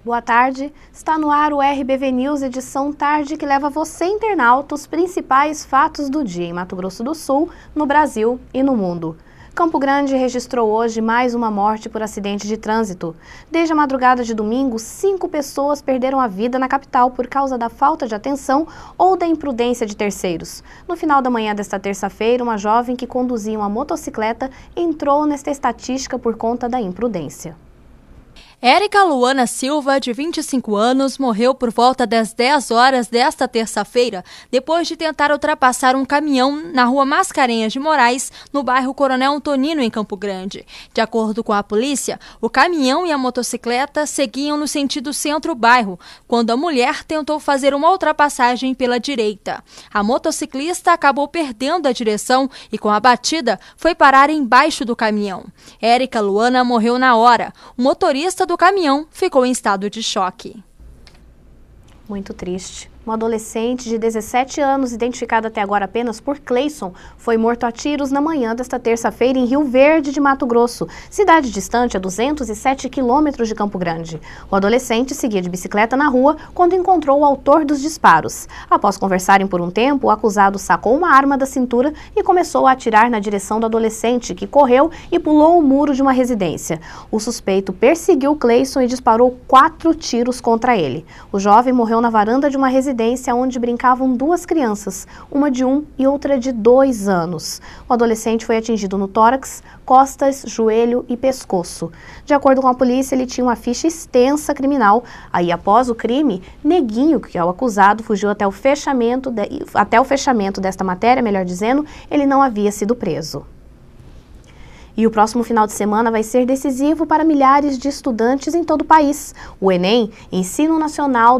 Boa tarde, está no ar o RBV News, edição tarde, que leva você, internauta, os principais fatos do dia em Mato Grosso do Sul, no Brasil e no mundo. Campo Grande registrou hoje mais uma morte por acidente de trânsito. Desde a madrugada de domingo, 5 pessoas perderam a vida na capital por causa da falta de atenção ou da imprudência de terceiros. No final da manhã desta terça-feira, uma jovem que conduzia uma motocicleta entrou nesta estatística por conta da imprudência. Érica Luana Silva, de 25 anos, morreu por volta das 10 horas desta terça-feira, depois de tentar ultrapassar um caminhão na rua Mascarenhas de Moraes, no bairro Coronel Antonino, em Campo Grande. De acordo com a polícia, o caminhão e a motocicleta seguiam no sentido centro-bairro, quando a mulher tentou fazer uma ultrapassagem pela direita. A motociclista acabou perdendo a direção e, com a batida, foi parar embaixo do caminhão. Érica Luana morreu na hora. O motorista do caminhão ficou em estado de choque. Muito triste. Um adolescente de 17 anos, identificado até agora apenas por Cleison, foi morto a tiros na manhã desta terça-feira em Rio Verde de Mato Grosso, cidade distante a 207 quilômetros de Campo Grande. O adolescente seguia de bicicleta na rua quando encontrou o autor dos disparos. Após conversarem por um tempo, o acusado sacou uma arma da cintura e começou a atirar na direção do adolescente, que correu e pulou o muro de uma residência. O suspeito perseguiu Cleison e disparou 4 tiros contra ele. O jovem morreu na varanda de uma residência onde brincavam 2 crianças, uma de 1 e outra de 2 anos. O adolescente foi atingido no tórax, costas, joelho e pescoço. De acordo com a polícia, ele tinha uma ficha extensa criminal. Aí, após o crime, Neguinho, que é o acusado, fugiu até o fechamento desta matéria, melhor dizendo, ele não havia sido preso. E o próximo final de semana vai ser decisivo para milhares de estudantes em todo o país. O Enem, Exame Nacional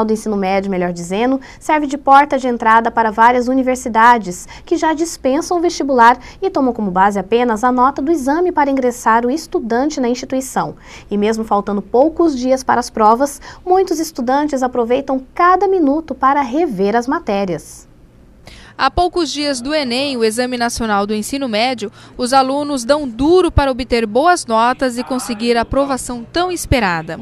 do Ensino Médio, melhor dizendo, serve de porta de entrada para várias universidades que já dispensam o vestibular e tomam como base apenas a nota do exame para ingressar o estudante na instituição. E mesmo faltando poucos dias para as provas, muitos estudantes aproveitam cada minuto para rever as matérias. Há poucos dias do Enem, o Exame Nacional do Ensino Médio, os alunos dão duro para obter boas notas e conseguir a aprovação tão esperada.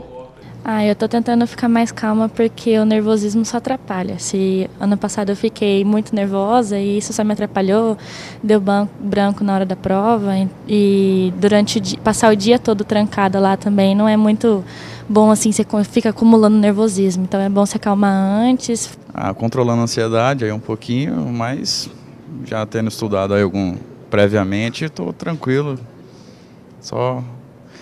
Eu tô tentando ficar mais calma porque o nervosismo só atrapalha. Ano passado eu fiquei muito nervosa e isso só me atrapalhou, deu branco na hora da prova e passar o dia todo trancada lá também não é muito bom, assim, você fica acumulando nervosismo, então é bom se acalmar antes. Controlando a ansiedade aí um pouquinho, mas já tendo estudado aí previamente, estou tranquilo, só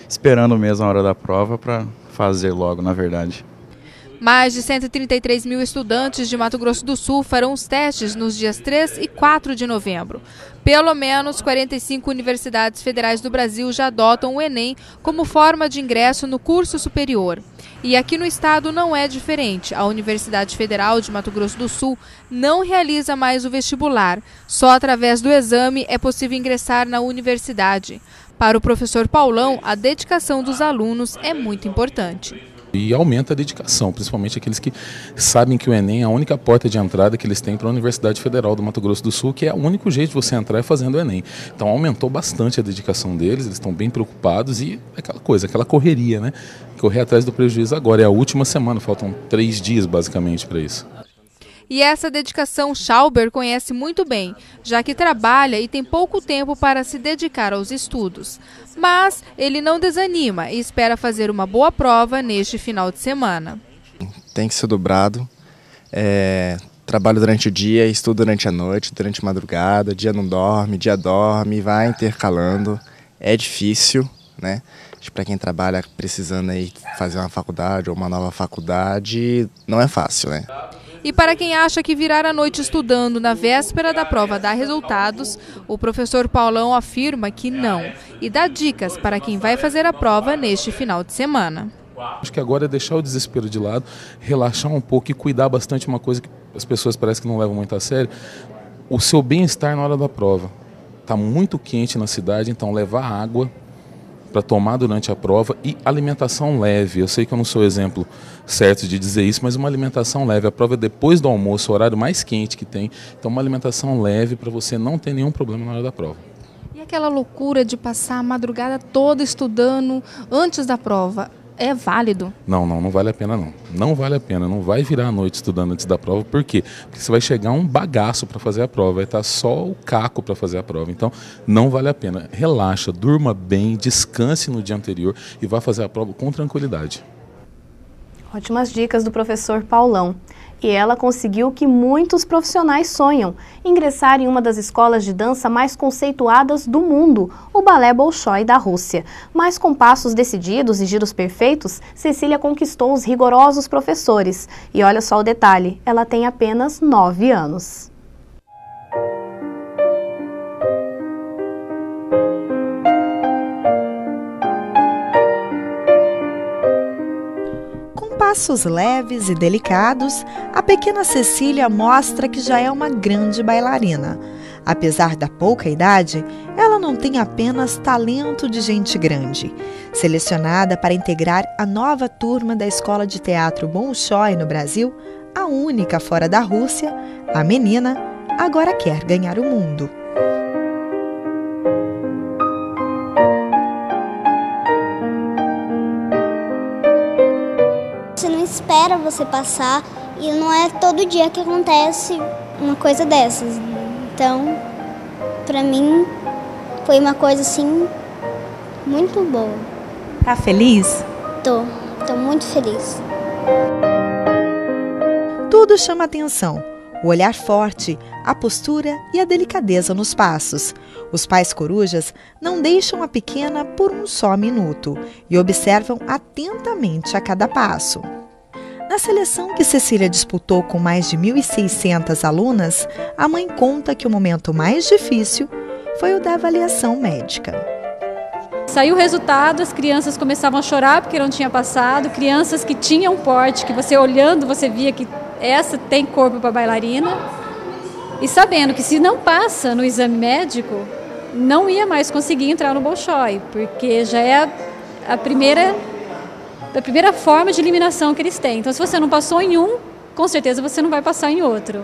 esperando mesmo a hora da prova para fazer logo, na verdade. Mais de 133 mil estudantes de Mato Grosso do Sul farão os testes nos dias 3 e 4 de novembro. Pelo menos 45 universidades federais do Brasil já adotam o Enem como forma de ingresso no curso superior. E aqui no estado não é diferente. A Universidade Federal de Mato Grosso do Sul não realiza mais o vestibular. Só através do exame é possível ingressar na universidade. Para o professor Paulão, a dedicação dos alunos é muito importante. E aumenta a dedicação, principalmente aqueles que sabem que o Enem é a única porta de entrada que eles têm para a Universidade Federal do Mato Grosso do Sul, que é o único jeito de você entrar é fazendo o Enem. Então aumentou bastante a dedicação deles, eles estão bem preocupados e aquela coisa, aquela correria, né? Correr atrás do prejuízo agora, é a última semana, faltam 3 dias basicamente para isso. E essa dedicação Schauber conhece muito bem, já que trabalha e tem pouco tempo para se dedicar aos estudos. Mas ele não desanima e espera fazer uma boa prova neste final de semana. Tem que ser dobrado. Trabalho durante o dia, estudo durante a noite, durante a madrugada, dia não dorme, dia dorme, vai intercalando. É difícil, né? Para quem trabalha precisando aí fazer uma faculdade ou uma nova faculdade, não é fácil, né? E para quem acha que virar a noite estudando na véspera da prova dá resultados, o professor Paulão afirma que não e dá dicas para quem vai fazer a prova neste final de semana. Acho que agora é deixar o desespero de lado, relaxar um pouco e cuidar bastante, uma coisa que as pessoas parecem que não levam muito a sério, o seu bem-estar na hora da prova. Está muito quente na cidade, então levar água para tomar durante a prova e alimentação leve. Eu sei que eu não sou o exemplo certo de dizer isso, mas uma alimentação leve. A prova é depois do almoço, o horário mais quente que tem. Então uma alimentação leve para você não ter nenhum problema na hora da prova. E aquela loucura de passar a madrugada toda estudando antes da prova? é válido? Não vale a pena não. Não vale a pena, não vai virar a noite estudando antes da prova. Por quê? Porque você vai chegar um bagaço para fazer a prova, vai estar só o caco para fazer a prova. Então, não vale a pena. Relaxa, durma bem, descanse no dia anterior e vá fazer a prova com tranquilidade. Ótimas dicas do professor Paulão. E ela conseguiu o que muitos profissionais sonham, ingressar em uma das escolas de dança mais conceituadas do mundo, o Balé Bolshoi da Rússia. Mas com passos decididos e giros perfeitos, Cecília conquistou os rigorosos professores. E olha só o detalhe, ela tem apenas 9 anos. Passos leves e delicados, a pequena Cecília mostra que já é uma grande bailarina. Apesar da pouca idade, ela não tem apenas talento de gente grande. Selecionada para integrar a nova turma da Escola de Teatro Bolshoi no Brasil, a única fora da Rússia, a menina agora quer ganhar o mundo. Você não espera você passar e não é todo dia que acontece uma coisa dessas. Então, pra mim, foi uma coisa assim, muito boa. Tá feliz? Tô muito feliz. Tudo chama atenção. O olhar forte, a postura e a delicadeza nos passos. Os pais corujas não deixam a pequena por um só minuto e observam atentamente a cada passo. Na seleção que Cecília disputou com mais de 1.600 alunas, a mãe conta que o momento mais difícil foi o da avaliação médica. Saiu o resultado, as crianças começavam a chorar porque não tinha passado, crianças que tinham porte, que você olhando, você via que essa tem corpo para bailarina, e sabendo que se não passa no exame médico, não ia mais conseguir entrar no Bolshoi, porque já é a primeira forma de eliminação que eles têm. Então, se você não passou em um, com certeza você não vai passar em outro.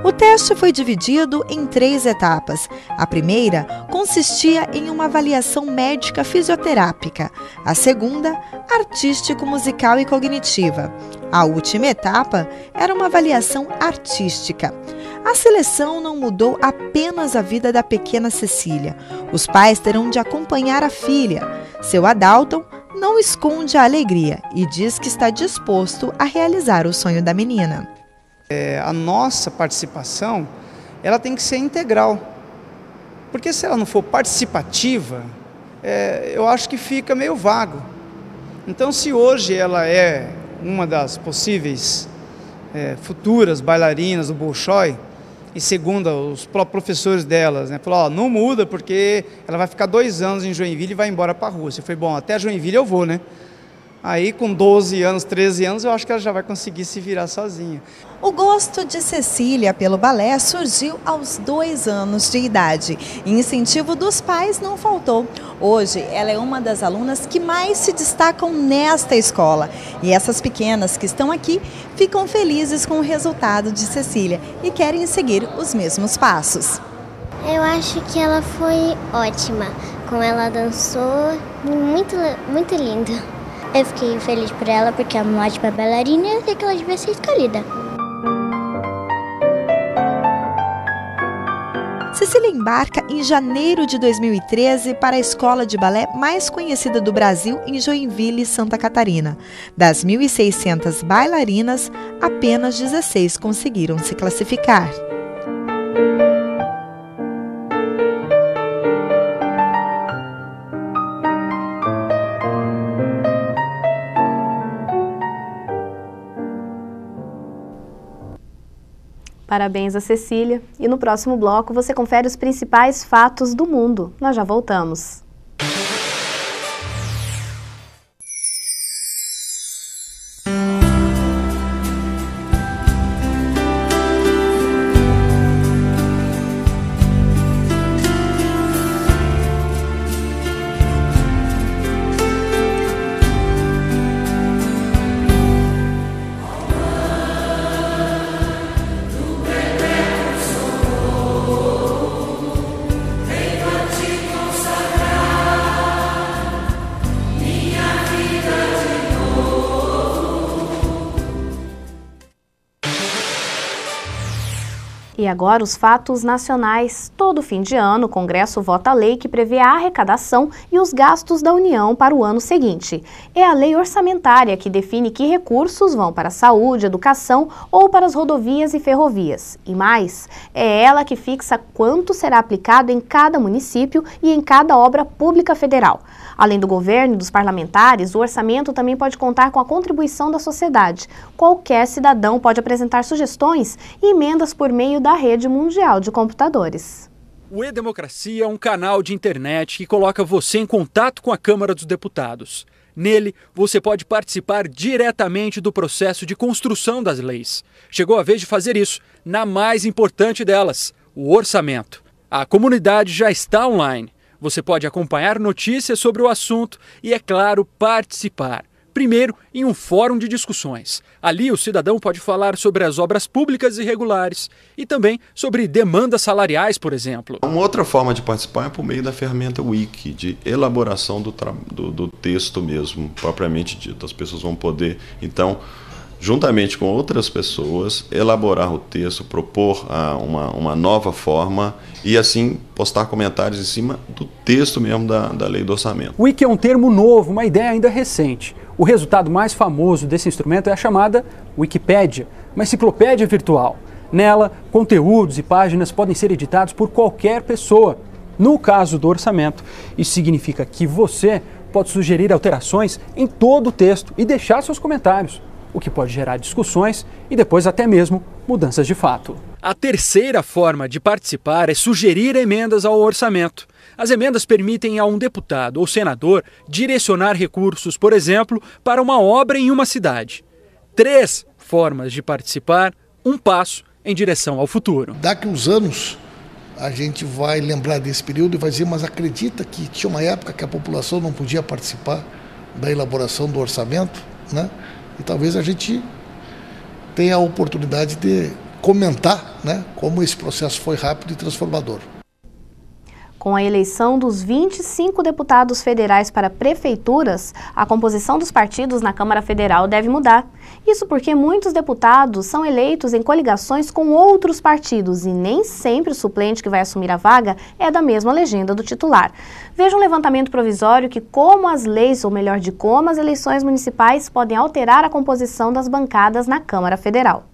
O teste foi dividido em 3 etapas. A primeira consistia em uma avaliação médica fisioterápica. A segunda, artístico-musical e cognitiva. A última etapa era uma avaliação artística. A seleção não mudou apenas a vida da pequena Cecília. Os pais terão de acompanhar a filha. Seu Adalton não esconde a alegria e diz que está disposto a realizar o sonho da menina. A nossa participação, ela tem que ser integral, porque se ela não for participativa, eu acho que fica meio vago. Então, se hoje ela é uma das possíveis futuras bailarinas do Bolshoi, e segundo os professores delas, né, falou, não muda porque ela vai ficar 2 anos em Joinville e vai embora para a Rússia. Eu falei, bom, até Joinville eu vou, né? Aí com 12 anos, 13 anos, eu acho que ela já vai conseguir se virar sozinha. O gosto de Cecília pelo balé surgiu aos 2 anos de idade. E incentivo dos pais não faltou. Hoje, ela é uma das alunas que mais se destacam nesta escola. E essas pequenas que estão aqui ficam felizes com o resultado de Cecília e querem seguir os mesmos passos. Eu acho que ela foi ótima. Como ela dançou, muito lindo. Eu fiquei feliz por ela porque é uma ótima bailarina e eu sei que ela devia ser escolhida. Cecília embarca em janeiro de 2013 para a escola de balé mais conhecida do Brasil em Joinville, Santa Catarina. Das 1.600 bailarinas, apenas 16 conseguiram se classificar. Parabéns a Cecília. E no próximo bloco você confere os principais fatos do mundo. Nós já voltamos. Consagrar agora os fatos nacionais. Todo fim de ano, o Congresso vota a lei que prevê a arrecadação e os gastos da União para o ano seguinte. É a lei orçamentária que define que recursos vão para a saúde, educação ou para as rodovias e ferrovias. E mais, é ela que fixa quanto será aplicado em cada município e em cada obra pública federal. Além do governo e dos parlamentares, o orçamento também pode contar com a contribuição da sociedade. Qualquer cidadão pode apresentar sugestões e emendas por meio da rede mundial de computadores. O E-Democracia é um canal de internet que coloca você em contato com a Câmara dos Deputados. Nele, você pode participar diretamente do processo de construção das leis. Chegou a vez de fazer isso na mais importante delas, o orçamento. A comunidade já está online. Você pode acompanhar notícias sobre o assunto e, é claro, participar. Primeiro, em um fórum de discussões. Ali, o cidadão pode falar sobre as obras públicas irregulares e também sobre demandas salariais, por exemplo. Uma outra forma de participar é por meio da ferramenta Wiki, de elaboração do texto mesmo, propriamente dito. As pessoas vão poder, então, juntamente com outras pessoas, elaborar o texto, propor uma nova forma e, assim, postar comentários em cima do texto mesmo da lei do orçamento. Wiki é um termo novo, uma ideia ainda recente. O resultado mais famoso desse instrumento é a chamada Wikipédia, uma enciclopédia virtual. Nela, conteúdos e páginas podem ser editados por qualquer pessoa. No caso do orçamento, isso significa que você pode sugerir alterações em todo o texto e deixar seus comentários, o que pode gerar discussões e depois até mesmo mudanças de fato. A terceira forma de participar é sugerir emendas ao orçamento. As emendas permitem a um deputado ou senador direcionar recursos, por exemplo, para uma obra em uma cidade. 3 formas de participar, um passo em direção ao futuro. Daqui uns anos a gente vai lembrar desse período e vai dizer, mas acredita que tinha uma época que a população não podia participar da elaboração do orçamento, né? E talvez a gente tenha a oportunidade de comentar, né, como esse processo foi rápido e transformador. Com a eleição dos 25 deputados federais para prefeituras, a composição dos partidos na Câmara Federal deve mudar. Isso porque muitos deputados são eleitos em coligações com outros partidos e nem sempre o suplente que vai assumir a vaga é da mesma legenda do titular. Veja um levantamento provisório que como as leis, ou melhor, de como as eleições municipais podem alterar a composição das bancadas na Câmara Federal.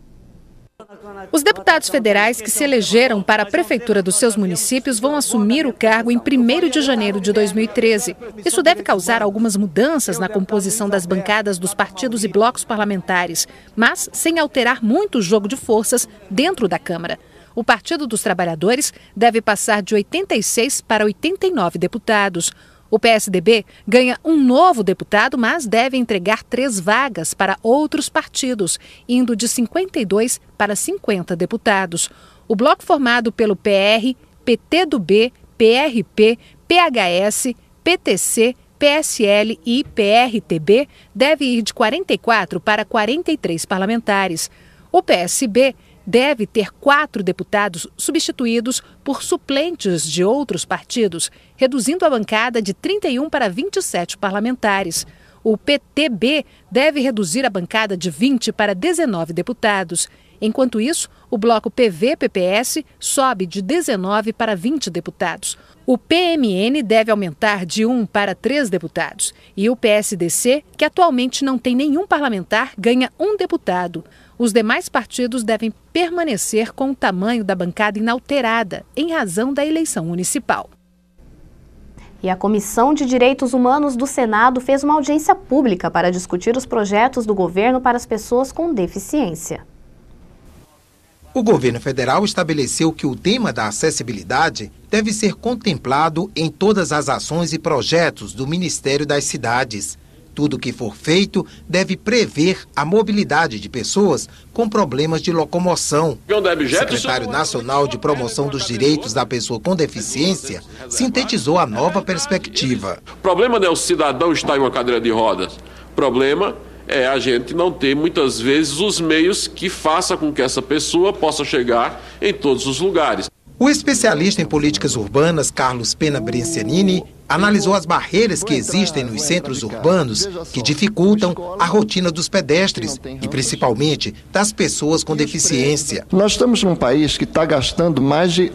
Os deputados federais que se elegeram para a prefeitura dos seus municípios vão assumir o cargo em 1º de janeiro de 2013. Isso deve causar algumas mudanças na composição das bancadas dos partidos e blocos parlamentares, mas sem alterar muito o jogo de forças dentro da Câmara. O Partido dos Trabalhadores deve passar de 86 para 89 deputados. O PSDB ganha um novo deputado, mas deve entregar 3 vagas para outros partidos, indo de 52 para 50 deputados. O bloco formado pelo PR, PTdoB, PRP, PHS, PTC, PSL e PRTB deve ir de 44 para 43 parlamentares. O PSB deve ter 4 deputados substituídos por suplentes de outros partidos, reduzindo a bancada de 31 para 27 parlamentares. O PTB deve reduzir a bancada de 20 para 19 deputados. Enquanto isso, o bloco PV-PPS sobe de 19 para 20 deputados. O PMN deve aumentar de 1 para 3 deputados. E o PSDC, que atualmente não tem nenhum parlamentar, ganha 1 deputado. Os demais partidos devem permanecer com o tamanho da bancada inalterada, em razão da eleição municipal. E a Comissão de Direitos Humanos do Senado fez uma audiência pública para discutir os projetos do governo para as pessoas com deficiência. O governo federal estabeleceu que o tema da acessibilidade deve ser contemplado em todas as ações e projetos do Ministério das Cidades. Tudo que for feito deve prever a mobilidade de pessoas com problemas de locomoção. O secretário nacional de Promoção dos Direitos da Pessoa com Deficiência sintetizou a nova perspectiva. O problema não é o cidadão estar em uma cadeira de rodas. O problema é a gente não ter, muitas vezes, os meios que façam com que essa pessoa possa chegar em todos os lugares. O especialista em políticas urbanas, Carlos Pena Brincianini, analisou as barreiras que existem nos centros urbanos que dificultam a rotina dos pedestres e principalmente das pessoas com deficiência. Nós estamos num país que está gastando mais de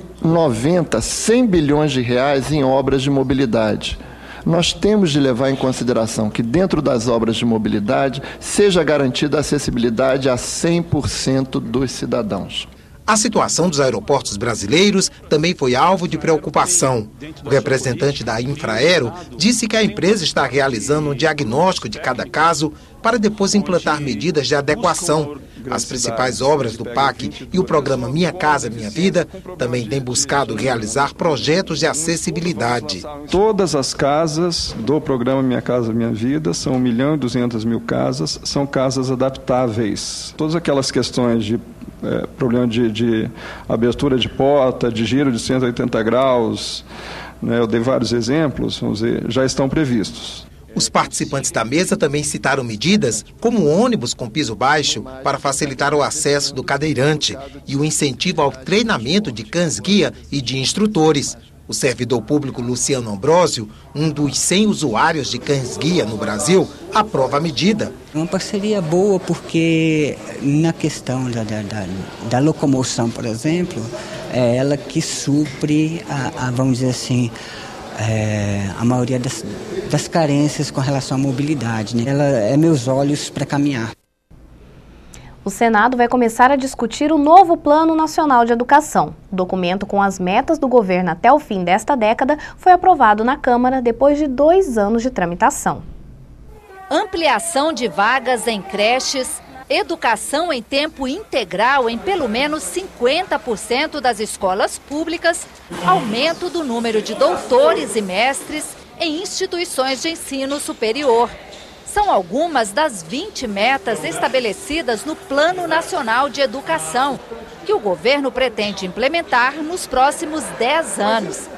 100 bilhões de reais em obras de mobilidade. Nós temos de levar em consideração que dentro das obras de mobilidade seja garantida a acessibilidade a 100% dos cidadãos. A situação dos aeroportos brasileiros também foi alvo de preocupação. O representante da Infraero disse que a empresa está realizando um diagnóstico de cada caso para depois implantar medidas de adequação. As principais obras do PAC e o programa Minha Casa Minha Vida também têm buscado realizar projetos de acessibilidade. Todas as casas do programa Minha Casa Minha Vida, são 1.200.000 casas, são casas adaptáveis. Todas aquelas questões de problema de abertura de porta, de giro de 180 graus, eu dei vários exemplos, vamos dizer, já estão previstos. Os participantes da mesa também citaram medidas como o ônibus com piso baixo para facilitar o acesso do cadeirante e o incentivo ao treinamento de cães-guia e de instrutores. O servidor público Luciano Ambrosio, um dos 100 usuários de cães-guia no Brasil, aprova a medida. É uma parceria boa porque na questão da locomoção, por exemplo, é ela que supre, vamos dizer assim, a maioria das carências com relação à mobilidade, né? Ela é meus olhos para caminhar. O Senado vai começar a discutir o novo Plano Nacional de Educação. O documento com as metas do governo até o fim desta década foi aprovado na Câmara depois de 2 anos de tramitação. Ampliação de vagas em creches, educação em tempo integral em pelo menos 50% das escolas públicas, aumento do número de doutores e mestres em instituições de ensino superior. São algumas das 20 metas estabelecidas no Plano Nacional de Educação, que o governo pretende implementar nos próximos 10 anos.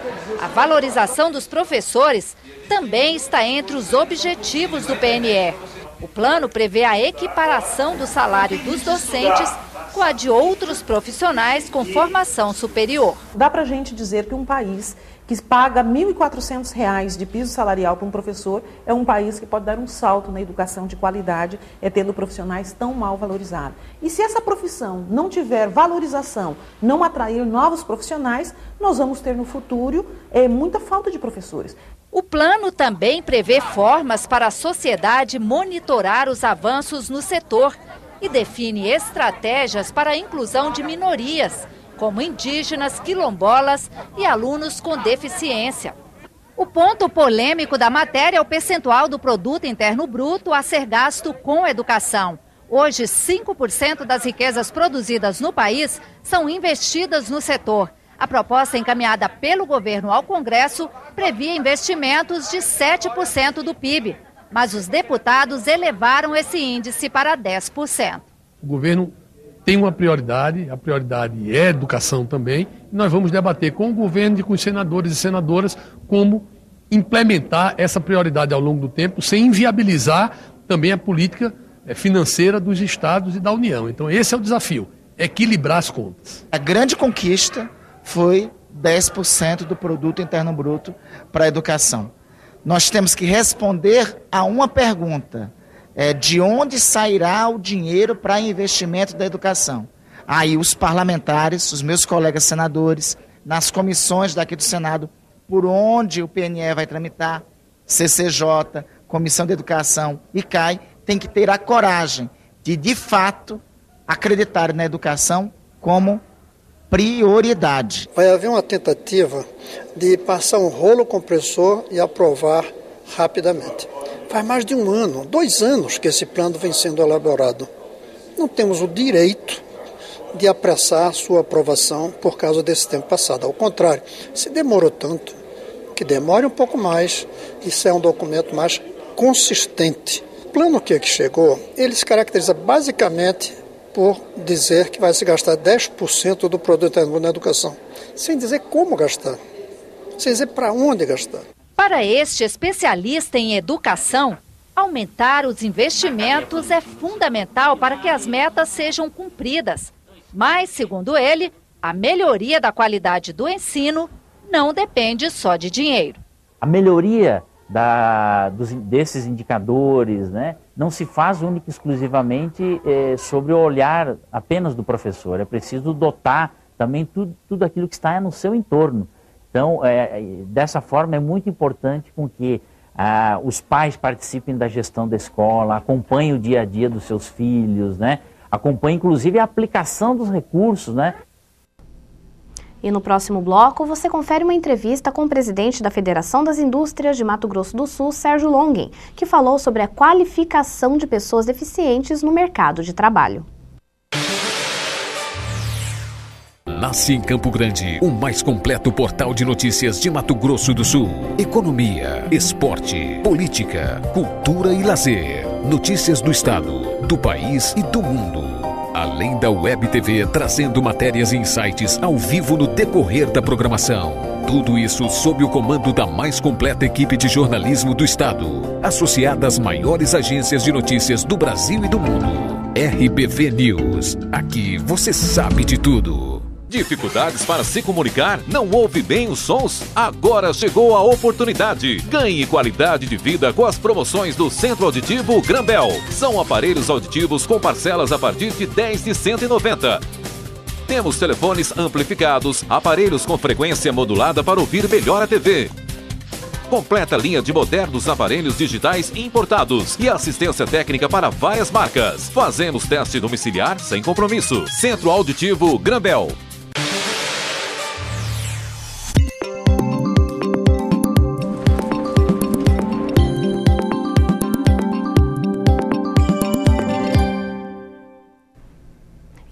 A valorização dos professores também está entre os objetivos do PNE. O plano prevê a equiparação do salário dos docentes com a de outros profissionais com formação superior. Dá para a gente dizer que um país que paga R$ 1.400 de piso salarial para um professor é um país que pode dar um salto na educação de qualidade, tendo profissionais tão mal valorizados. E se essa profissão não tiver valorização, não atrair novos profissionais, nós vamos ter no futuro muita falta de professores. O plano também prevê formas para a sociedade monitorar os avanços no setor e define estratégias para a inclusão de minorias, como indígenas, quilombolas e alunos com deficiência. O ponto polêmico da matéria é o percentual do produto interno bruto a ser gasto com educação. Hoje, 5% das riquezas produzidas no país são investidas no setor. A proposta encaminhada pelo governo ao Congresso previa investimentos de 7% do PIB, mas os deputados elevaram esse índice para 10%. O governo tem uma prioridade, a prioridade é a educação também, e nós vamos debater com o governo e com os senadores e senadoras como implementar essa prioridade ao longo do tempo, sem inviabilizar também a política financeira dos estados e da União. Então esse é o desafio, equilibrar as contas. A grande conquista foi 10% do produto interno bruto para a educação. Nós temos que responder a uma pergunta: de onde sairá o dinheiro para investimento da educação? Aí os parlamentares, os meus colegas senadores, nas comissões daqui do Senado, por onde o PNE vai tramitar, CCJ, Comissão de Educação e CAI, tem que ter a coragem de fato, acreditar na educação como prioridade. Vai haver uma tentativa de passar um rolo compressor e aprovar rapidamente. Faz mais de 1 ano, 2 anos que esse plano vem sendo elaborado. Não temos o direito de apressar sua aprovação por causa desse tempo passado. Ao contrário, se demorou tanto, que demore um pouco mais, isso é um documento mais consistente. O plano que chegou, ele se caracteriza basicamente por dizer que vai se gastar 10% do produto interno bruto na educação, sem dizer como gastar, sem dizer para onde gastar. Para este especialista em educação, aumentar os investimentos é fundamental para que as metas sejam cumpridas. Mas, segundo ele, a melhoria da qualidade do ensino não depende só de dinheiro. A melhoria desses indicadores, né, não se faz única e exclusivamente sobre o olhar apenas do professor. É preciso dotar também tudo aquilo que está no seu entorno. Então, dessa forma, é muito importante com que os pais participem da gestão da escola, acompanhem o dia a dia dos seus filhos, né, acompanhem inclusive a aplicação dos recursos, né. E no próximo bloco, você confere uma entrevista com o presidente da Federação das Indústrias de Mato Grosso do Sul, Sérgio Longen, que falou sobre a qualificação de pessoas deficientes no mercado de trabalho. Nasce em Campo Grande, o mais completo portal de notícias de Mato Grosso do Sul. Economia, esporte, política, cultura e lazer. Notícias do estado, do país e do mundo. Além da Web TV trazendo matérias e insights ao vivo no decorrer da programação. Tudo isso sob o comando da mais completa equipe de jornalismo do estado, associada às maiores agências de notícias do Brasil e do mundo. RBV News. Aqui você sabe de tudo. Dificuldades para se comunicar? Não ouve bem os sons? Agora chegou a oportunidade. Ganhe qualidade de vida com as promoções do Centro Auditivo Grambel. São aparelhos auditivos com parcelas a partir de R$10 de R$190. Temos telefones amplificados, aparelhos com frequência modulada para ouvir melhor a TV. Completa linha de modernos aparelhos digitais importados e assistência técnica para várias marcas. Fazemos teste domiciliar sem compromisso. Centro Auditivo Grambel.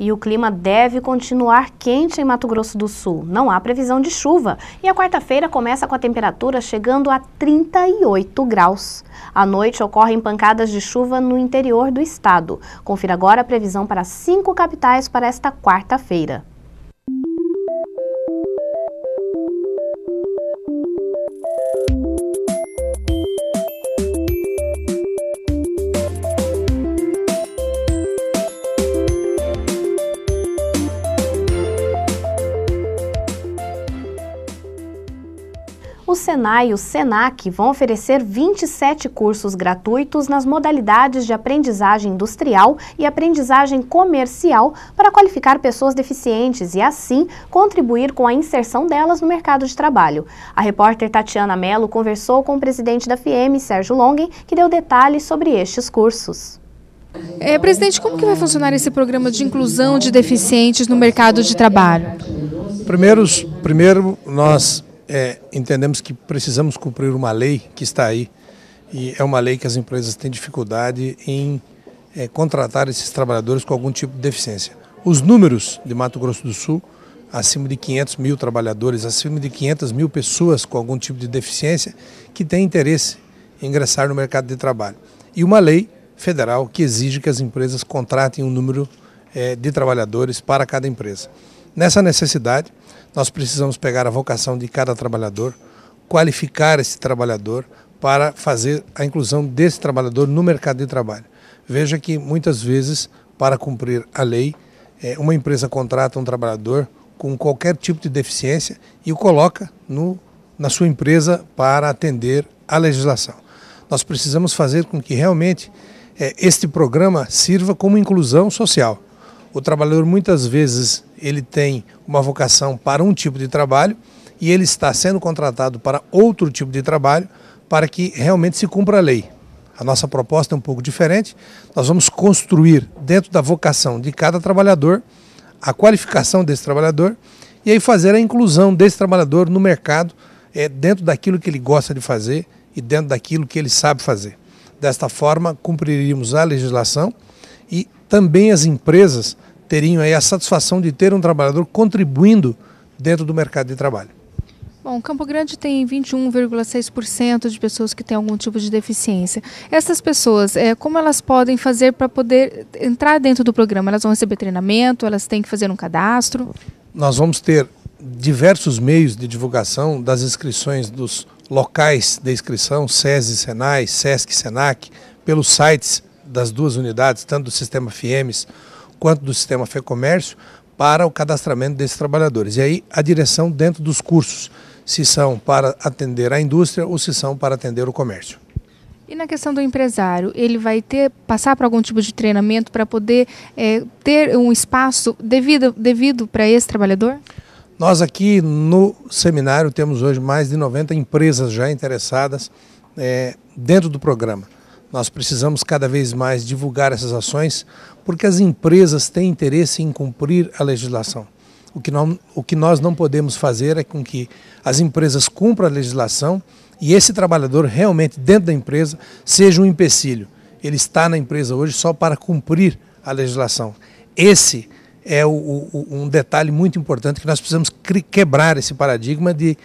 E o clima deve continuar quente em Mato Grosso do Sul. Não há previsão de chuva. E a quarta-feira começa com a temperatura chegando a 38 graus. À noite ocorrem pancadas de chuva no interior do estado. Confira agora a previsão para 5 capitais para esta quarta-feira. O Senai e o Senac vão oferecer 27 cursos gratuitos nas modalidades de aprendizagem industrial e aprendizagem comercial para qualificar pessoas deficientes e, assim, contribuir com a inserção delas no mercado de trabalho. A repórter Tatiana Mello conversou com o presidente da FIEM, Sérgio Longen, que deu detalhes sobre estes cursos. Presidente, como que vai funcionar esse programa de inclusão de deficientes no mercado de trabalho? Primeiro nós entendemos que precisamos cumprir uma lei que está aí, e é uma lei que as empresas têm dificuldade em contratar esses trabalhadores com algum tipo de deficiência. Os números de Mato Grosso do Sul, acima de 500 mil trabalhadores, acima de 500 mil pessoas com algum tipo de deficiência que têm interesse em ingressar no mercado de trabalho. E uma lei federal que exige que as empresas contratem um número de trabalhadores para cada empresa. Nessa necessidade, nós precisamos pegar a vocação de cada trabalhador, qualificar esse trabalhador para fazer a inclusão desse trabalhador no mercado de trabalho. Veja que muitas vezes, para cumprir a lei, uma empresa contrata um trabalhador com qualquer tipo de deficiência e o coloca na sua empresa para atender à legislação. Nós precisamos fazer com que realmente este programa sirva como inclusão social. O trabalhador muitas vezes ele tem uma vocação para um tipo de trabalho e ele está sendo contratado para outro tipo de trabalho para que realmente se cumpra a lei. A nossa proposta é um pouco diferente. Nós vamos construir dentro da vocação de cada trabalhador a qualificação desse trabalhador e aí fazer a inclusão desse trabalhador no mercado dentro daquilo que ele gosta de fazer e dentro daquilo que ele sabe fazer. Desta forma, cumpriríamos a legislação e também as empresas teriam aí a satisfação de ter um trabalhador contribuindo dentro do mercado de trabalho. Bom, Campo Grande tem 21,6% de pessoas que têm algum tipo de deficiência. Essas pessoas, como elas podem fazer para poder entrar dentro do programa? Elas vão receber treinamento, elas têm que fazer um cadastro? Nós vamos ter diversos meios de divulgação das inscrições dos locais de inscrição, SESI, Senai, Sesc, Senac, pelos sites das duas unidades, tanto do sistema FIEMES quanto do sistema FEComércio, para o cadastramento desses trabalhadores. E aí a direção dentro dos cursos. se são para atender a indústria ou se são para atender o comércio. E na questão do empresário, ele vai passar por algum tipo de treinamento para poder ter um espaço devido para esse trabalhador? Nós aqui no seminário temos hoje mais de 90 empresas já interessadas dentro do programa. Nós precisamos cada vez mais divulgar essas ações porque as empresas têm interesse em cumprir a legislação. O que nós não podemos fazer é com que as empresas cumpram a legislação e esse trabalhador realmente dentro da empresa seja um empecilho. Ele está na empresa hoje só para cumprir a legislação. Esse é um detalhe muito importante que nós precisamos quebrar esse paradigma de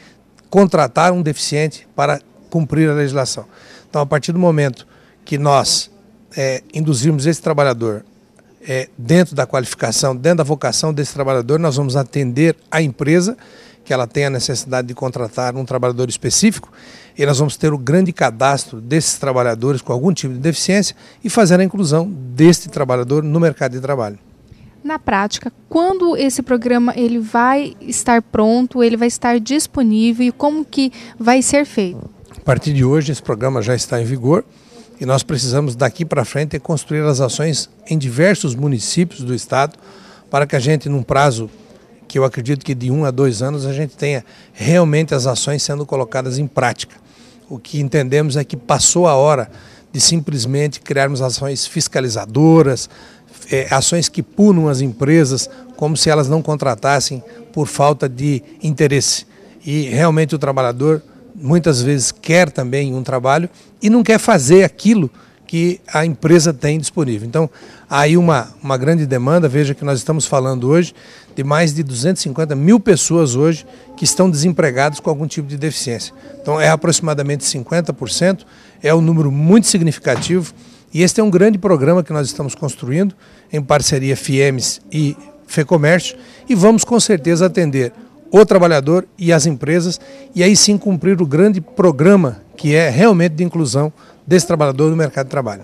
contratar um deficiente para cumprir a legislação. Então, a partir do momento que nós induzirmos esse trabalhador dentro da qualificação, dentro da vocação desse trabalhador, nós vamos atender a empresa que ela tem a necessidade de contratar um trabalhador específico e nós vamos ter o grande cadastro desses trabalhadores com algum tipo de deficiência e fazer a inclusão deste trabalhador no mercado de trabalho. Na prática, quando esse programa ele vai estar pronto, ele vai estar disponível e como que vai ser feito? A partir de hoje esse programa já está em vigor. E nós precisamos daqui para frente construir as ações em diversos municípios do estado para que a gente, num prazo que eu acredito que de 1 a 2 anos, a gente tenha realmente as ações sendo colocadas em prática. O que entendemos é que passou a hora de simplesmente criarmos ações fiscalizadoras, ações que punam as empresas como se elas não contratassem por falta de interesse. E realmente o trabalhador muitas vezes quer também um trabalho e não quer fazer aquilo que a empresa tem disponível. Então, há aí uma grande demanda. Veja que nós estamos falando hoje de mais de 250 mil pessoas hoje que estão desempregadas com algum tipo de deficiência. Então, é aproximadamente 50%, é um número muito significativo e este é um grande programa que nós estamos construindo em parceria FIEMES e FEComércio e vamos com certeza atender o trabalhador e as empresas, e aí sim cumprir o grande programa que é realmente de inclusão desse trabalhador no mercado de trabalho.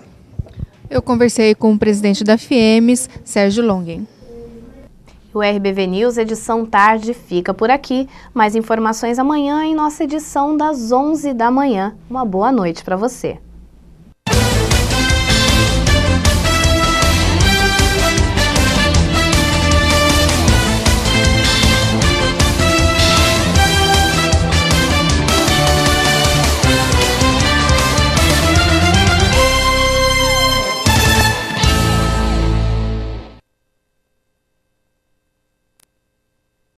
Eu conversei com o presidente da FIEMES, Sérgio Longen. O RBV News edição tarde fica por aqui. Mais informações amanhã em nossa edição das 11 da manhã. Uma boa noite para você.